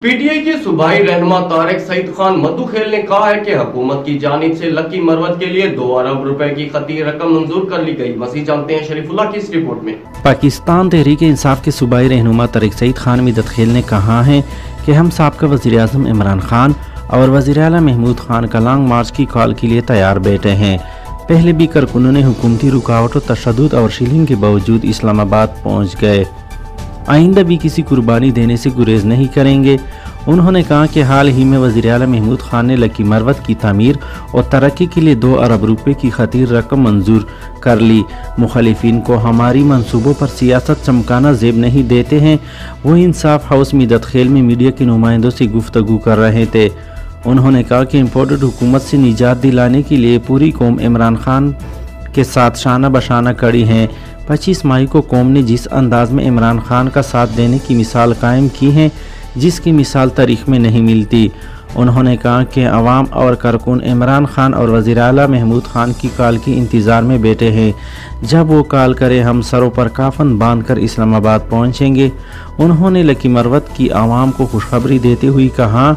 PTI के सूबाई रहनुमा तारिक सईद खान मधुखेल ने कहा है कि हुकूमत की जानिब से लकी मरवत के लिए 2 अरब रुपए की खती रकम मंजूर कर ली गई। मज़ीद जानते हैं शरीफुल्लाह की इस रिपोर्ट में। पाकिस्तान तहरीक इंसाफ के सूबाई रहनुमा तारिक सईद खान मधुखेल ने कहा है कि हम साबका वज़ीर आज़म इमरान खान और वज़ीर आला महमूद खान का लॉन्ग मार्च की कॉल के लिए तैयार बैठे हैं। पहले भी कारकुनों ने हुकूमती रुकावटों, तशद्दुद और शीलिंग के बावजूद इस्लामाबाद पहुँच गए। आइंदा भी किसी कुर्बानी देने से गुरेज नहीं करेंगे। उन्होंने कहा कि हाल ही में वज़ीर आला महमूद खान ने लकी मरवत की तामीर और तरक्की के लिए 2 अरब रुपए की खतीर रकम मंजूर कर ली। मुखालिफिन को हमारी मंसूबों पर सियासत चमकाना ज़ेब नहीं देते हैं। वो इंसाफ हाउस मधुखेल में मीडिया के नुमाइंदों से गुफ्तगू कर रहे थे। उन्होंने कहा कि इम्पोर्टेड हुकूमत से निजात दिलाने के लिए पूरी कौम इमरान खान के साथ शाना बशाना खड़ी है। 25 मई को कौम ने जिस अंदाज में इमरान खान का साथ देने की मिसाल कायम की है, जिसकी मिसाल तारीख में नहीं मिलती। उन्होंने कहा कि अवाम और कारकुन इमरान खान और वज़ीर आला महमूद खान की कॉल के इंतज़ार में बैठे हैं। जब वो कॉल करे हम सरों पर काफन बांधकर इस्लामाबाद पहुंचेंगे। उन्होंने लकी मरवत की आवाम को खुशखबरी देते हुए कहा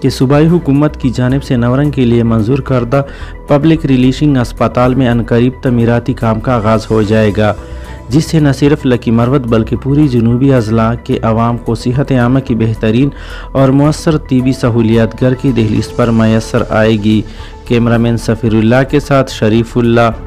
कि सूबाई हुकूमत की जानिब से नवरंग के लिए मंजूर करदा पब्लिक रिलीशिंग अस्पताल में अनकरीब तमीराती काम का आगाज़ हो जाएगा, जिससे न सिर्फ लकी मरवत बल्कि पूरी जनूबी अजला के अवाम को सेहत आमा की बेहतरीन और मुअस्सर तिबी सहूलियात घर की दहलीज पर मैसर आएगी। कैमरामैन सफ़ीरुल्लाह के साथ शरीफुल्लाह।